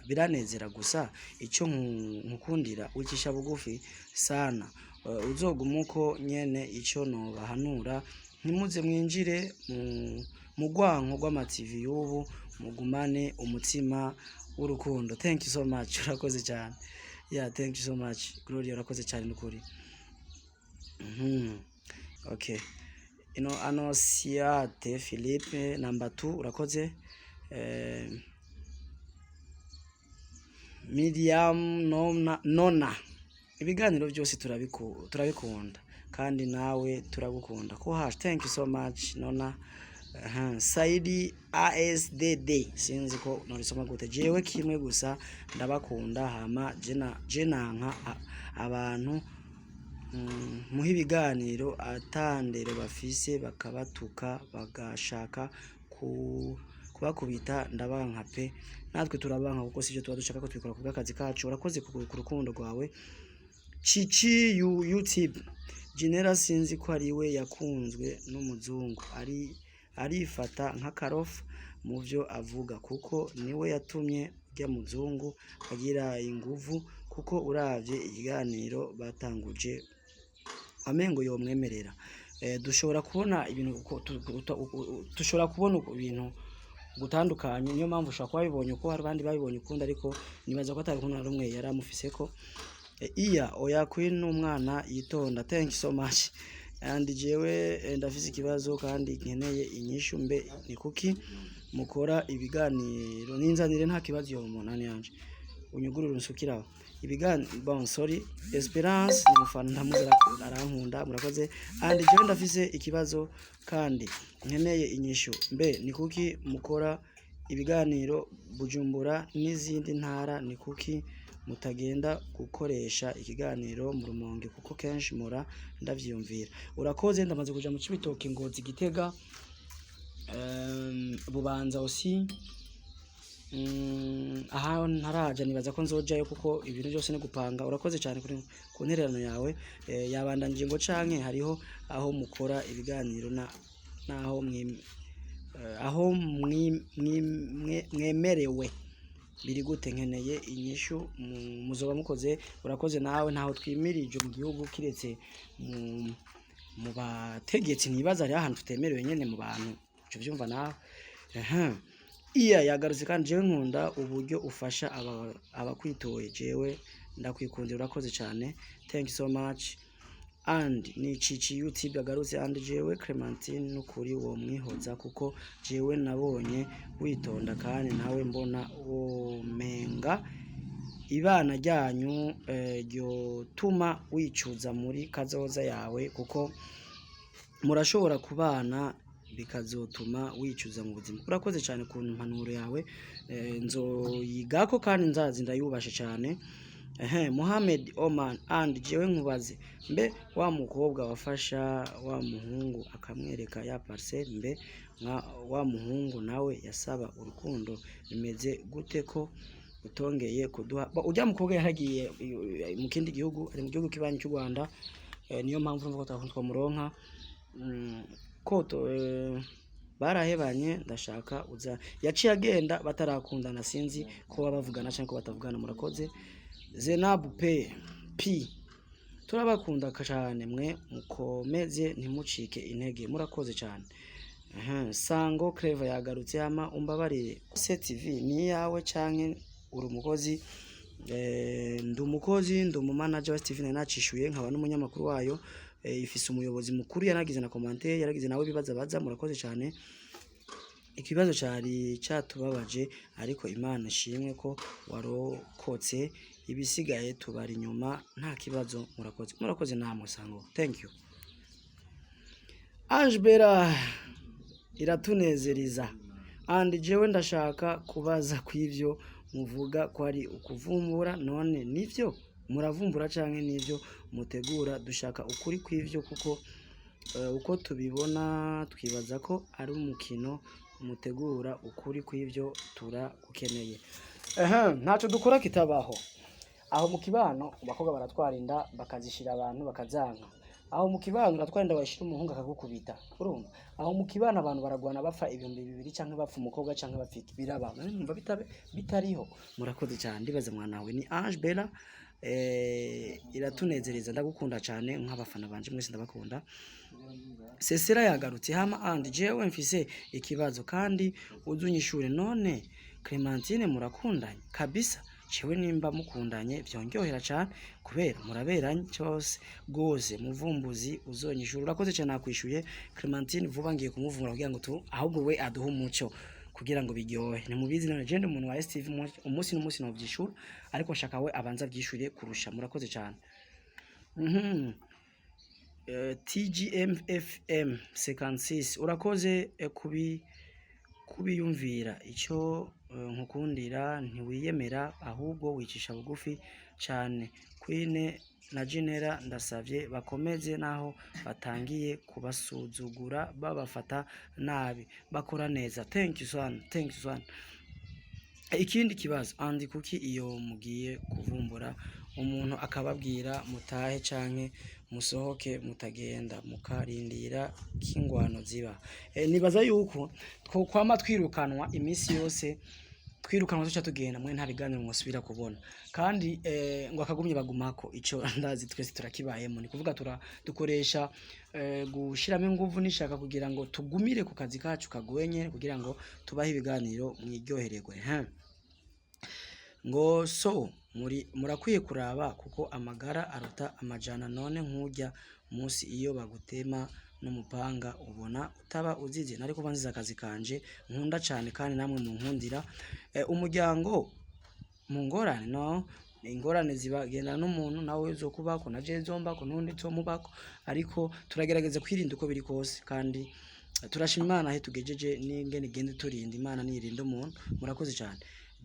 biranezera, gusa icyo nkukundira wicisha bugufi sana. Uzogumuko nyene icyo no bahanura, ntimuze mwinjire mu gwanko rw'ama TV y'ubu, mugumane umutima w'urukundo. Thank you so much, urakoze cyane. Yeah, thank you so much Gloria, urakoze cyane n'ukuri. Okay. Anosiate Philippe number 2, urakoze. Medium nona. Ibiganiro byose turabikunda kandi nawe turagukunda. Thank you so much Nona. Saidi ASDD, sinzi ko norisoma gute. Jewe kimwe gusa ndabakunda, hama jenanka abantu muha ibiganiro atandero bafise bakabatuka bagashaka kubakubita, ndabanka pe. Natwe turabanka kuko sivyo tuba dushaka ko twikora ku bw'akazi kacu. Urakoze ku rukundo rwawe. Chichi YouTube Genera, sinzi ko ari we yakunzwe n'umuzungu, arifata nk'akarofa mu byo avuga kuko niwe yatumye ujya muzungu agira inguvu, kuko uravye ikiganiro batanguje amengo yo mwemerera. Dushobora kubona ibintu dushobora kubona ibintu gutandukanye, niyo mpamvu ushaka kubibonye uko hari bandi babibonye ukunda, ariko nibaza ko atari kuntu na rumwe yaramufise ko. Iya oya Queen n'umwana yitonda. Thank you so much. And jewe ndafise ikibazo kandi nkeneye inyishu, mbe ni kuki mukora ibiganiro ninzanire nta kibazo yo munani yanje unyugurura unsukiraho bon sorry Esperance ni mufana ndamuzira arankunda, murakoze. And jewe ndafise ikibazo kandi nkeneye inyishu, mbe ni kuki mukora ibiganiro Bujumbura n'izindi ntara, ni kuki mutagenda gukoresha ikiganiro mu Rumonge kuko kenshi mura ndavyumvira. Urakoze. Ndamaze kuja mu Cibitoke, Ngozi, Gitega, Bubanza aussi. Aha ntaraja, nibaza ko nzojayo kuko ibintu byose ni gupanga. Urakoze cyane ku ntererano yawe. Yabandanje ngo canke hariho aho mukora ibiganiro naho aho mwemerewe biri gute, nkeneye inyishu muzoba mukoze. Urakoze nawe. Ntaho twimirije mu gihugu kiretse mu bategetsi, nibaza ari ahantu tutemerewe nyene mu bantu, cyo byumva nawe. Iya yagarutse kandi jewe nkunda uburyo ufasha abakwitoye, jewe ndakwikundira. Urakoze cyane. Thank you so much. And ni Chichi YouTube yagarutse, and jewe Clementine n'ukuri wo mwihoza kuko jewe nabonye witonda kandi nawe mbona womenga ibana ryanyu ryo tuma wicuza muri kazoza yawe, kuko murashobora kubana bikazotuma wicuza mu buzima. Urakoze cyane ku mpanuro yawe, nzoyigako kandi nzazi ndayubashe cyane. Mohamed Oman, and jewe nkubaze, mbe wa mukobwa wafasha wa muhungu akamwereka ya parcelle, mbe wa muhungu nawe yasaba urukundo, bimeze gute ko utongeye kuduha? Ujya mukobwa yaragiye mu kindi gihugu, ari mu gihugu kibanyi cy'u Rwanda, niyo mpamvu mvuga ko muronka koto barahebanye. Ndashaka uza yaciye agenda batarakundana, sinzi ko babavugana cyangwa ko batavugana. Murakoze. Zenabu P turabakunda cyane, mwe mukomeze ntimucike intege. Murakoze cyane. Sango Clever yagarutse, ama umbabarire CTV ni yawe canke uri umukozi? Ndumukozi, ndumumanager wa Steven nacishuye, nkaba n'umunyamakuru wayo. Ifise umuyobozi mukuru yanagize na commentaire, yaragize nawe bibaza baza. Murakoze cyane. Ikibazo cyari cyatubabaje, ariko Imana ishimwe ko warokotse, ibisigaye tubari nyuma nta kibazo. Murakoze namwe Sango. Thank you. Angebera iratunezereza and jewe ndashaka kubaza kw'ivyo muvuga ko ari ukuvumbura none nivyo muravumbura canke nivyo mutegura dushaka ukuri kw'ivyo kuko uko tubibona twibaza ko ari umukino mutegura ukuri kw'ivyo turagukeneye ntaco dukora kitabaho aho mu kibano abakobwa baratwara inda bakazishira abantu bakazanka aho mu kibano uratwara inda bashira umuhungu akagukubita urumva aho mu kibano abantu baragwana bapfa 200 canke bapfa umukobwa canke bapfika biraba numva bitariho murakoze cyane ndibaza mwana we ni Ange Bella iratunezereza ndagukunda cyane nk'abafana banje mwese ndabakunda Sesera yagarutse hama and jewe mfise ikibazo kandi uzunyishure none Clementine murakundanye kabisa Chewe nimba mukundanye vyongyohera cyane kubera muraberanye cyose gose muvumbuzi uzonyishura urakoze cyane nakwishuye Clementine vuba ngiye kumuvura kugira ngo ahubwo we aduha umuco kugira ngo biryohe ni mubizi none je umuntu wa STV umunsi n'umunsi no vyishura ariko nshaka we abanza vyishure kurusha murakoze cyane TGMFM 56 urakoze kubiyumvira icyo nkukundira ntiwiyemera ahubwo wicisha bugufi cyane Queen na Genera ndasavye bakomeze naho batangiye kubasuzugura babafata nabi bakora neza thank you son ikindi kibazo andi kuki iyo mugiye kuvumbura umuntu akababwira mutahe canke musohoke mutagenda mukarindira kingwano ziba nibaza yuko kwama twirukanwa imisi yose twirukanwa tuca tugenda mwe nta biganiro mwosubira kubona kandi ngo akagumye bagumako ico ndazi twese turakibayemo ni kuvuga dukoresha gushiramo ingufu nishaka kugira ngo tugumire ku kazi kacu kagwenye kugira ngo tubahe ibiganiro mwiryohererwe ngo so murakwiye kuraba kuko amagara aruta amajana none nkujya munsi iyo bagutema n'umupanga ubona utaba uzize nari kuba nziza akazi kanje nkunda cyane kandi namwe mu nkundira umuryango mu ngorane no ingorane zibagenda n'umuntu nawe zo kubako na je zomba ko nundi zo mubako ariko turagerageza kwirinda uko biri kose kandi turashima Imana he tugejeje n'ingene gende turinda Imana nirinda umuntu murakoze cyane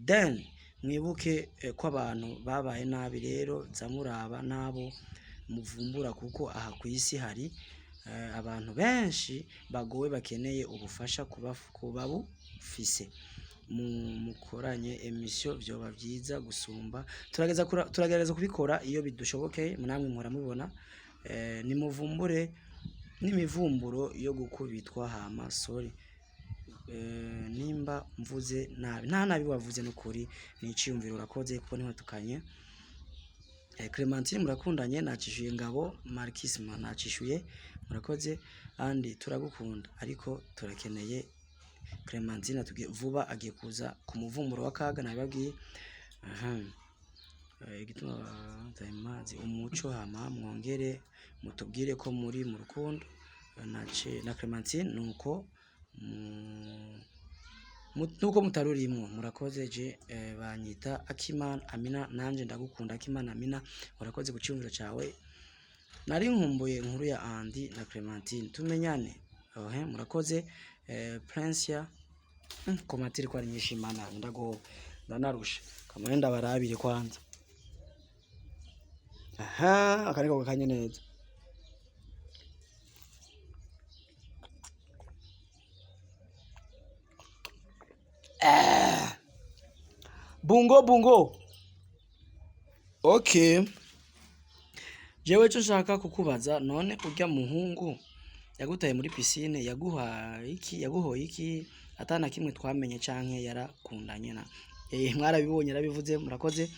then mwibuke ko abantu babaye nabi rero zamuraba nabo muvumbura kuko aha kwisi hari abantu benshi bagowe bakeneye ubufasha kubabufise mukoranye emission byoba byiza gusumba turagereza kubikora iyo bidushobokeye namwe muhora mubibona ni muvumbure n'imivumburo yo gukubitwa hama sorry nimba mvuze nabi nta nabi wavuze n'ukuri niciyumvira urakoze kuko niho tukanye Clementine murakundanye nacishuye ngabo Marquisma nacishuye murakoze andi turagukunda ariko turakeneye Clementine tugiye vuba agiye kuza ku muvumburo wa kaga nabibabwiye igituma taimazi umuco hama mwongere mutubwire ko muri mu rukundo na Clementine nuko mutarurimwo murakoze je banyita Akimana Amina nanje ndagukunda Akimana Amina murakoze gucyumvira cyawe nari nkumbuye inkuru ya Andi na Clementine tumenyane murakoze Prince komatiri kwa nyishimana ndago ndanarusha kamenda barabire kwanza akariko kanye neza bungo okay jewe cyo nshaka kukubaza none urya muhungu yagutaye muri piscine yaguhoye iki atana kimwe twamenye canke yarakundanye na mwarabibonye rabivuze murakoze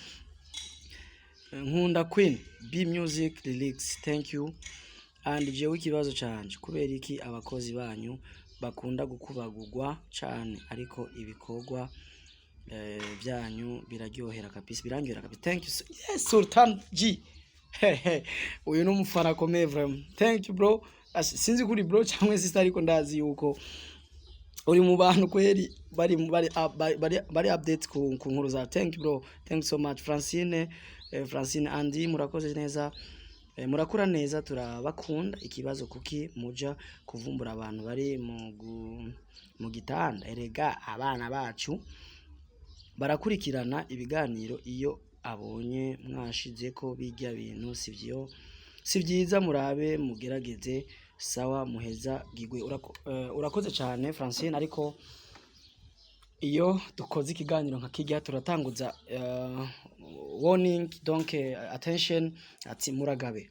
nkunda Queen B Music Lyrics thank you and jewe ikibazo canje kubera iki abakozi banyu bakunda gukubagurwa cyane ariko ibikorwa byanyu biraryohera kabisa birangyohera kabisa thank you yes Sultan G uyu no mufana komeye vraiment thank you bro sinzi kuri bro cyangwa sister ariko ndazi yuko uri mu bantu kweri bari update ku nkuru za thank you bro thank you so much Francine Andi murakoze neza murakura neza turabakunda. Ikibazo kuki muja kuvumbura abantu bari mu gitanda? Erega abana bacu barakurikirana ibiganiro iyo abonye mwashize ko bijya bintu si byiza, murabe mugerageze. Sawa muheza gigwe. Urakoze cyane Francine, ariko iyo dukoze ikiganiro nka kijya turatanguza warning, donc attention, ati muragabe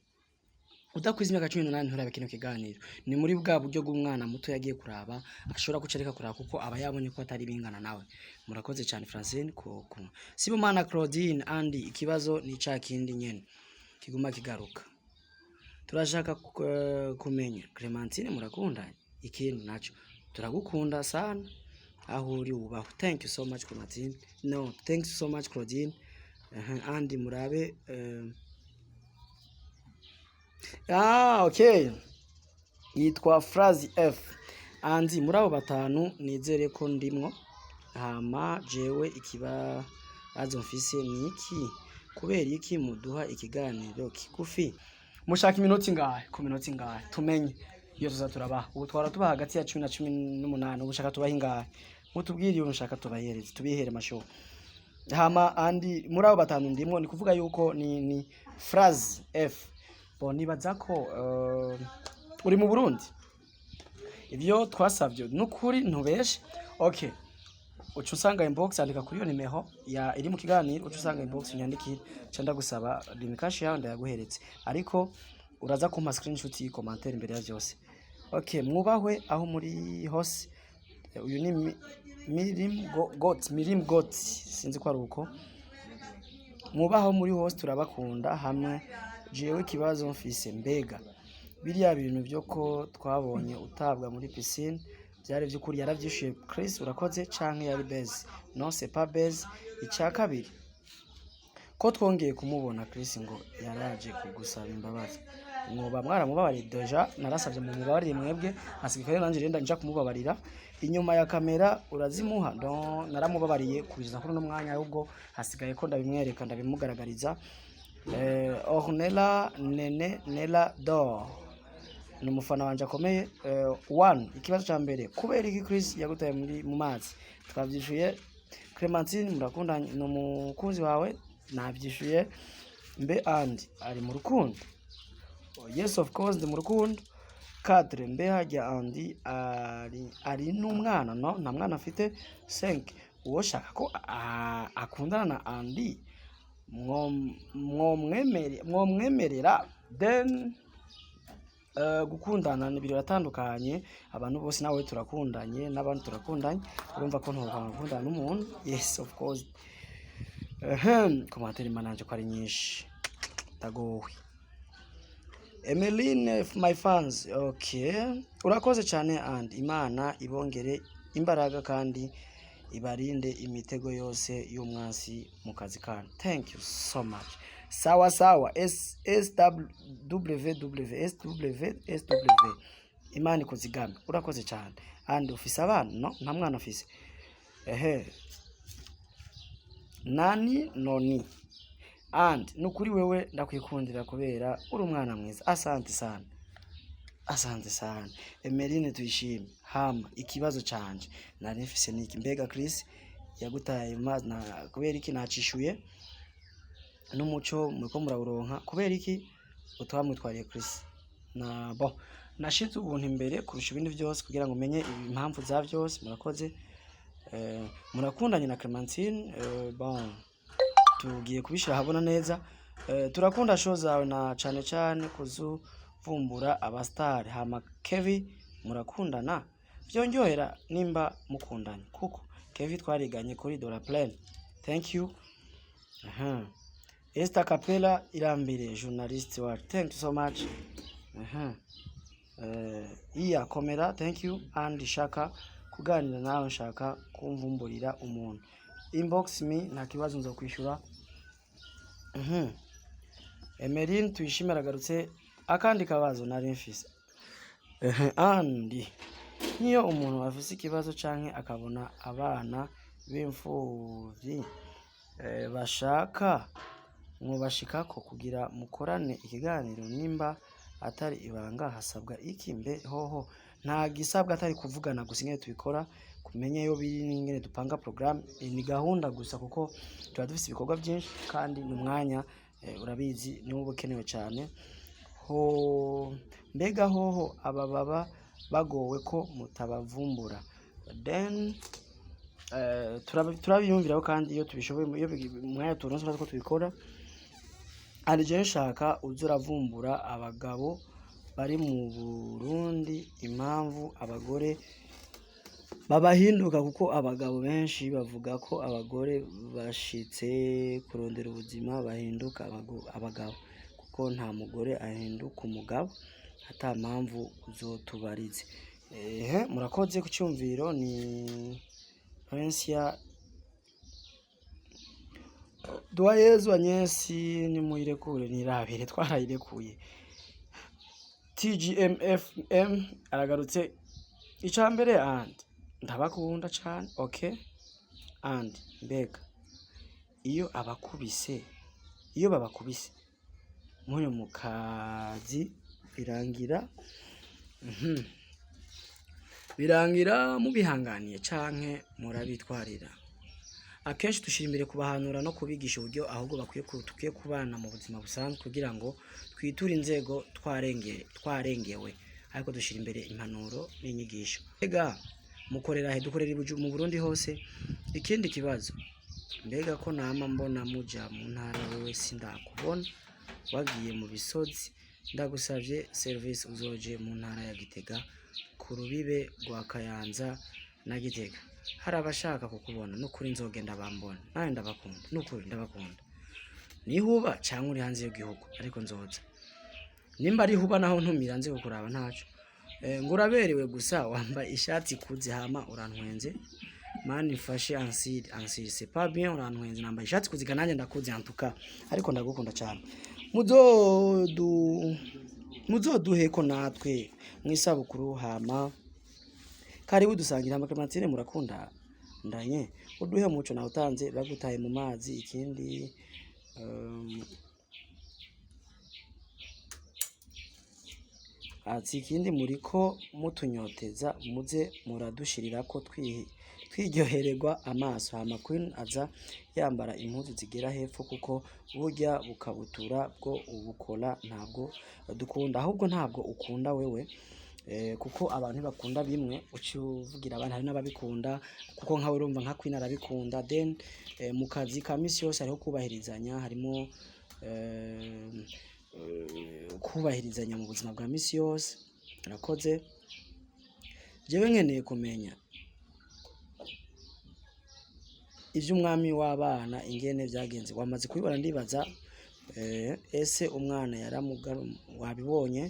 udakwiza imyaka 18 nturabe kino kiganiro. Ni muri bwa buryo bw'umwana muto yagiye kuraba, ashobora gucereka kuraba kuko aba yabonye ko atari bingana nawe. Murakoze cyane Francine ko Sibomana Claudine, andi ikibazo ni ca kindi nyene kiguma kigaruka. Turashaka kumenya Clementine murakundanye? Ikintu naco turagukunda sana aho uri ubaho. Thank you so much Clementine. No, thank you so much Claudine. Andi murabe okay, yitwa Phrase F. Andi murabo batanu nizere ko ndimwo. Hama jewe ikibazo mfise ni iki, kubera iki muduha ikiganiro kigufi? Mushaka iminota ingahe? Ku minota ingahe tumenye iyo tuzaturabaha. Ubu twara tuba hagati ya 10 na 18. Ubushaka tubaha ingahe? Mutubwire iyo mushaka tubahereze, tubihere masho. Hama andi murabo batanu ndimwo, ni kuvuga yuko ni Phrase F. Bo nibaza ko uri mu Burundi. Ibyo twasavye nukuri ntubeshe. Okay, ucu usanga inbox andika kuri yo nimero ya iri mu kiganiro. Ucu usanga inbox unyandikira cyanda gusaba limikashi yawe ndayaguheretse, ariko uraza kumpa screenshot yi commentaire imbere ya byose. Okay, mwubahwe aho muri hose. Uyu ni Mirim Got sinzi ko ari uko. Mwubaho muri hose turabakunda hamwe. Jewe kibazo mfise, mbega biriya bintu byo ko twabonye utabwa muri piscine byari by'ukuri yaravyishuye Chris urakoze canke yari base? Non, c'est pas base. Icya kabiri ko twongeye kumubona Chris ngo yaraje kugusaba imbabazi, mwoba mwaramubabariye? Deja narasavye mu mubabarire mwebwe, asigikaye nanje renda nja kumubabarira inyuma ya kamera urazimuha. Don naramubabariye kugeza kuri no mwanya, ahubwo hasigaye ko ndabimwereka ndabimugaragariza. Ornella Nela Dor ni umufana wanje akomeye. One, ikibazo cya mbere, kubera iki Chris yagutaye mu mazi? Twavyishuye. Clementine murakundanye no mukunzi wawe? Navyishuye. Mbe andi ari mu rukundo? Yes of course ndi mu rukundo. 4, mbe hajya andi ari n'umwana? No, nta mwana afite. 5, uwo shaka ko akundana na andi mwomwemerera? Then gukundana ni ibintu bitandukanye. Abantu bose nawe turakundanye, n'abantu turakundanye. Urumva ko ntukundana n'umuntu? Yes of course. Komateri mananje ko ari nyinshi tagowe. Emeline my fans. Okay, urakoze cyane and Imana ibongere imbaraga kandi ibarinde imitego yose y'umwansi mu kazi kanyu. Thank you so much. Sawa SWW Imana ikuzigame. Urakoze cyane. And ufise abana? No, nta mwana afise. Nani noni and nukuri wewe ndakwikundira kubera uri umwana mwiza. Asante sana. Asante sana. Emeline tuyishime. Hama ikibazo canje nari mfise niki, mbega Chris yagutaye mazi na kubera iki nacishuye n'umuco muriko murawuronka? Kubera iki utwamwitwariye Chris? Na bo nashize ubuntu imbere kurusha ibindi byose kugira ngo menye impamvu za byose. Murakoze. Murakundanye na Clementine? Bon, tugiye kubishira habona neza. Turakunda show zawe na cyane kuzuvumbura abastar. Hama Kevin murakundana? Byonjohera nimba mukundanye kuko Kevin twariganye kuri Dora Plan. Thank you. Esther Capella Irambire journalist wa. Thank you so much. Iya komera. Thank you. And shaka kuganira nawe, nshaka kumvumburira umuntu. Inbox me nta kibazo nzo kwishura. Emeline tuyishimira garutse akandi kabazo nari mfise. Andi niyo umuntu afise ikibazo canke akabona abana b'imfuvyi bashaka mwubashikako kugira mukorane ikiganiro nimba atari ibanga hasabwa iki mbe hoho nta gisabwa atari kuvugana gusa ingene tubikora kumenya yo biri n'ingene dupanga program ni gahunda gusa kuko tuba dufise ibikorwa byinshi kandi n'umwanya urabizi niwo bukenewe cyane ho mbega hoho aba baba bagowe ko mutabavumbura then turabiyumviraho kandi iyo tubishoboye iyo mwanya turonse ko tubikora arije nshaka uzuravumbura abagabo bari mu Burundi impamvu abagore babahinduka kuko abagabo benshi bavuga ko abagore bashitse kurondera ubuzima bahinduka abagabo kuko nta mugore ahinduka umugabo ata mpamvu uzotubarize murakoze ku cyumviro ni Prinsia Duayezu Anyesi ni muyirekure nirabire twarayirekuye TGMFM aragarutse icambere and ndabakunda cyane okay and mbega iyo babakubise muri mu kazi birangira mubihanganiye canke murabitwarira akenshi dushira imbere kubahanura no kubigisha uburyo ahubwo bakwiye kubana mu buzima busanzwe kugira ngo twiture inzego twarengewe ariko dushira imbere impanuro n'inyigisho mbega mukorera he dukorera mu Burundi hose ikindi kibazo mbega ko nama mbona muja mu ntara wewe sindakubona wagiye mu bisozi ndagusavye service uzoje mu ntara ya Gitega ku rubibe rwa Kayanza na Gitega hari abashaka kukubona n'ukuri nzogenda bambona nawe ndabakunda n'ukuri ndabakunda nihuba cyangwa uri hanze y'igihugu ariko nzoza nimba ari huba naho ntumira nze kukuraba ntaco ngo uraberewe gusa wambaye ishati kuze hama urantwenze mani fashe ansiri c'est pas bien urantwenze nambaye ishati kuziga nanjye ndakuze antuka ariko ndagukunda cyane muzoduheko natwe mwisabukuru hama karibu dusangira amakrematine murakunda ndanye uduhe muco na utanze bagutaye mu mazi ikindi ikindi muriko mutunyoteza muze muradushirira ko twiryohererwa amaso hama Queen aza yambara impuzu zigera hepfo kuko burya bukabutura bwo ubukora ntabwo dukunda ahubwo ntabwo ukunda wewe kuko abantu bakunda bimwe uvugira abantu hari n'ababikunda kuko nkawe urumva nka Queen arabikunda then mu kazi ka misi yose hariho kubahirizanya harimo kubahirizanya mu buzima bwa misi yose arakoze jewe nkeneye kumenya ivy'umwami w'abana ingene byagenze wamaze kubibona ndibaza ese umwana yaramugara wabibonye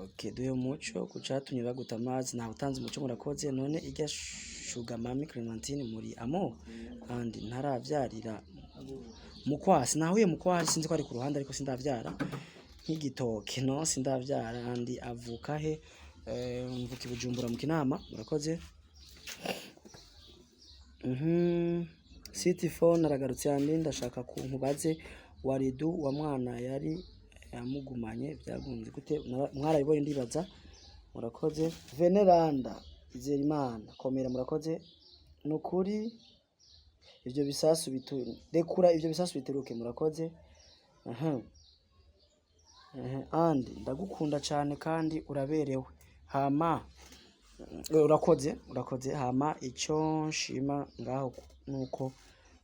okay duhe muco kucatumye baguta amazi nta utanze umuco murakoze none irya Sugar Mami Clementine muri amo kandi ntaravyarira mukwasi nahuye mukwasi sinzi ko ari ku ruhande ariko sindavyara nk'igitoke no sindavyara andi avuka he mvuka Bujumbura mu Kinama murakoze City phone aragarutse andi ndashaka kunkubaze waridu wa mwana yari yamugumanye byagunze gute mwarabibonye ndibaza murakoze Veneranda Izerimana komera murakoze nukuri ivyo bisasu biturekura ivyo bisasu biteruke murakoze andi ndagukunda cyane kandi uraberewe hama urakoze hama icyo nshima ngaho nuko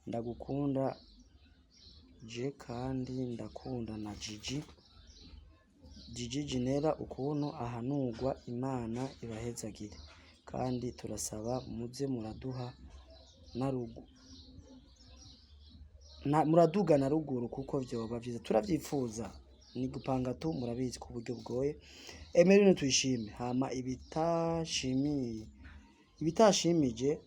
ndagukunda je kandi ndakunda na Gigi Jinera ukuntu ahanurwa Imana ibahezagire kandi turasaba muze muraduha muraduga na ruguru kuko byoba byiza turavyifuza ni gupanga tu murabizi ku buryo bwoye Emeline tuyishime hama ibitashimije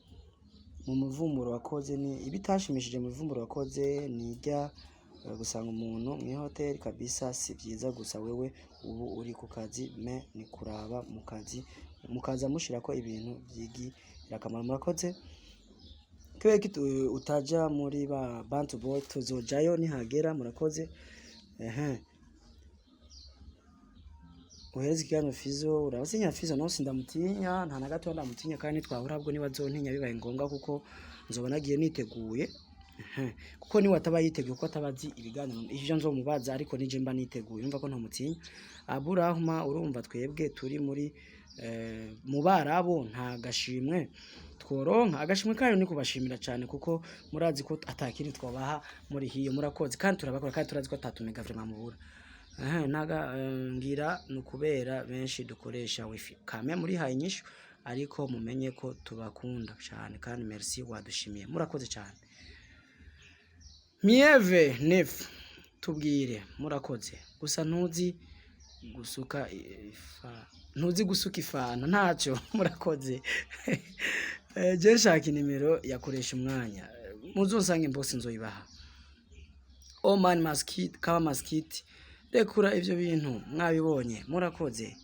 mu muvumburo wakoze ni ibitashimishije mu muvumburo wakoze nijya gusanga umuntu mu hotel kabisa si byiza gusa wewe ubu uri ku kazi me ni kuraba mu kazi mukaza mushira ko ibintu byigi irakamara murakoze Kweki utaja muri ba Bantu Boy tuzojayo nihagera murakoze. Uhereza ikiganiro Fizo urabasinya Fizo no sindamutinya nta na gato ndamutinya kandi twahura ahubwo niba zontinya bibaye ngombwa kuko nzoba nagiye niteguye. Kuko ni wataba yiteguye ko atabazi ibiganiro ivyo nzomubaza ariko nije mba niteguye umva ko ntamutinya. Aburahuma urumva twebwe turi muri mu barabo nta gashimwe tworonka agashimwe kayo ni kubashimira cyane kuko murazi ko atakiri twabaha muri hiyo murakoze kandi turabakora kandi turazi ko atatumega vraiment mubura. Naga ngira nukubera benshi dukoresha wifi kame muri haye nyishu ariko mumenye ko tubakunda cyane kandi merci wadushimiye murakoze cyane. Mieve nef tubwire murakoze gusa ntuzi gusuka ifana ntacyo murakoze. Je nshaka nimero yakoresha umwanya muzosanga inbox nzoyibaha. Oman Maskit kaba Maskit rekura ivyo bintu mwabibonye murakoze.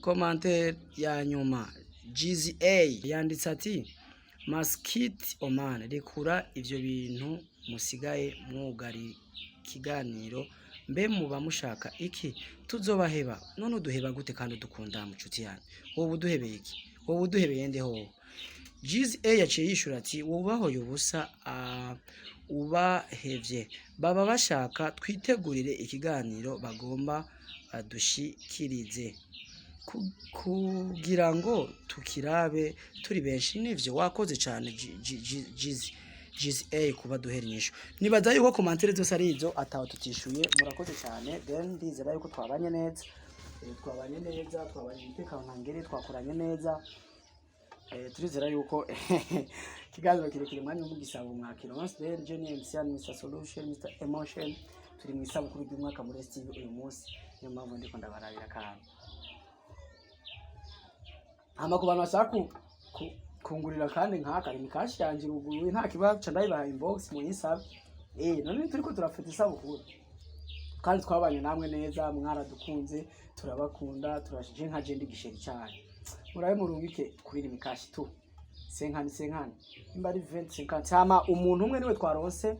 Commentaire ya nyuma GZA yanditse ati Maskit Oman rekura ivyo bintu musigaye mwugari kiganiro mbe muba mushaka iki tuzobaheba none uduheba gute kandi dukunda mucuti yanyu wowe uduhebeye iki wowe uduhebeye nde ho. GZA yaciye yishura ati wubaho yubusa ubahevye baba bashaka twitegurire ikiganiro bagomba badushikirize kugira ngo tukirabe turi benshi nivyo wakoze cyane GZA kuba duherinyisho nibaza yuko commentaire zose ari izo ataho tutishuye murakoze cyane then ndizera yuko twabanye neza twabanye umutekano ntangere twakoranye neza turizera yuko kiganiro kirekire mwanya mugisaba umwakiro then Jenny MCN Mr Solution Mr Emotion turi mu isabukuru y'umwaka muri STV uyu munsi niyo mpamvu ndiko ndabarabira kandi ku bantu bashaka kungurira kandi nkaka ni kashi yanjye ruguruye nta kibazo ndayibaha inbox mu yisabe none turiko turafite isabukuru kandi twabanye namwe neza mwaradukunze turabakunda turashije nka je ndigisheri cyane murabe murungike kuri imikashi tu senkani imba ari 20 cyama umuntu umwe niwe twaronse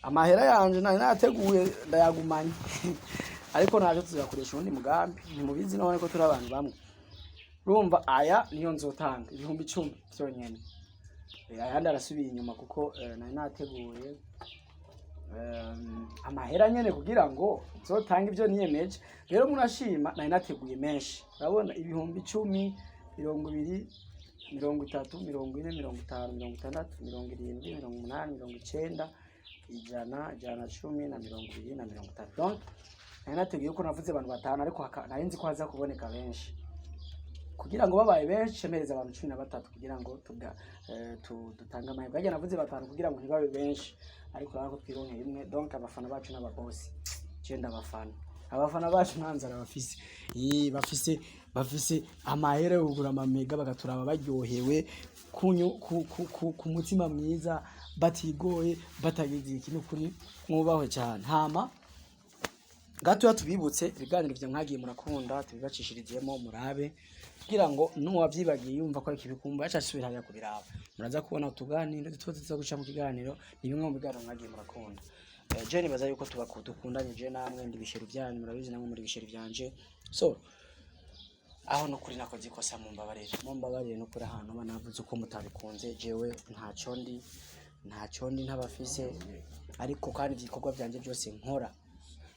amahera yanje nateguye ndayagumanye ariko naje tuzakoresha undi mugambi ntimubizi none ko turi abantu bamwe urumva aya niyo nzotanga 10,000 byonyene ayandi arasubiye inyuma kuko nari nateguye amahera nyene kugira ngo nzotanga ibyo niyemeje rero murashima nari nateguye menshi urabona 10,000 20 30 40 50 60 70 80 90 100 110 na 20 na 30 donc nateguye ko navuze abantu batanu ariko nari nzi ko haza kuboneka benshi kugira ngo babaye benshi cemereza abantu 13 kugira ngo dutanga amaye bajya navuze batanu kugira ngo ntibabe benshi ariko arako twironkeye imwe donc abafana bacu n'ababosi cenda abafana bacu mwanzara bafise amahere ugura amamega bagaturaba baryohewe ku mutima mwiza batigoye batagize ikintu kuri mwubaho cyane hama gato tubibutse ibiganiro bya mwagiye murakunda tubibacishirizemo murabe kugira ngo nuwavyibagiye yumva ko ikibikumba yacasubira haya kubiraba muraza kubona utuganiro tuza guca mu kiganiro ni bimwe mu biganiro mwagiye murakunda. Je nibaza yuko tubakudukundanye je namwe ndibisheri byanyu murabizi namwe muri bisheri byanje so aho no kuri nakoze ikosa mumbabarire no kuri ahantu banavuze uko mutabikunze jewe ntacyo ndi ntabafise ariko kandi ibikorwa byanje byose nkora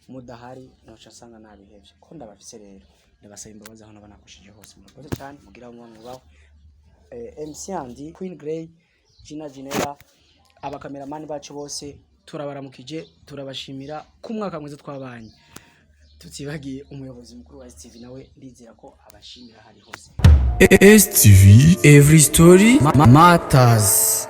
mudahari naca sanga nabihevye ko ndabafise rero ndabasaba imbabazi aho nabanakoshije hose murakoze cyane mugira umwana mubaho. MC Andy Queen Grey Gina Ginera abakameramani bacu bose turabaramukije turabashimira ku mwaka mwiza twabanye tutibagiye umuyobozi mukuru wa STV nawe ndizera ko abashimira hari hose. STV every story matters.